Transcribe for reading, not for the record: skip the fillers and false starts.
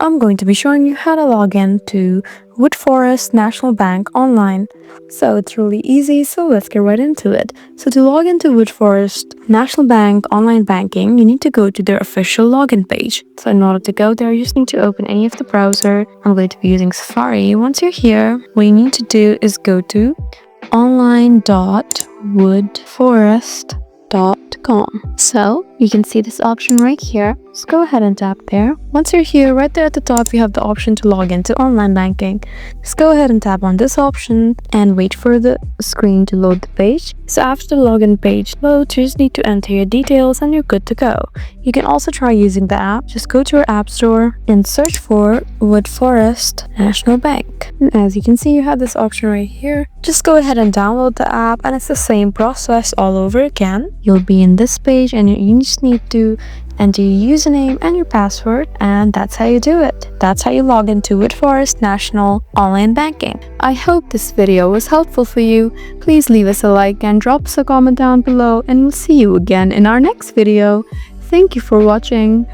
I'm going to be showing you how to log in to Woodforest National Bank online. So it's really easy, so let's get right into it. So to log into Woodforest National Bank online banking, you need to go to their official login page. So in order to go there, you just need to open any of the browser. I'm going to be using Safari. Once you're here, what you need to do is go to online.woodforest.com. So you can see this option right here. Just go ahead and tap there. Once you're here, right there at the top, you have the option to log into online banking. Just go ahead and tap on this option and wait for the screen to load the page. So after the login page loads, you just need to enter your details and you're good to go. You can also try using the app. Just go to your app store and search for Woodforest National Bank. And as you can see, you have this option right here. Just go ahead and download the app, and it's the same process all over again. You'll be in this page and you just need to enter your username and your password, and that's how you do it. That's how you log into Woodforest National Online Banking. I hope this video was helpful for you. Please leave us a like and drop us a comment down below, and we'll see you again in our next video. Thank you for watching.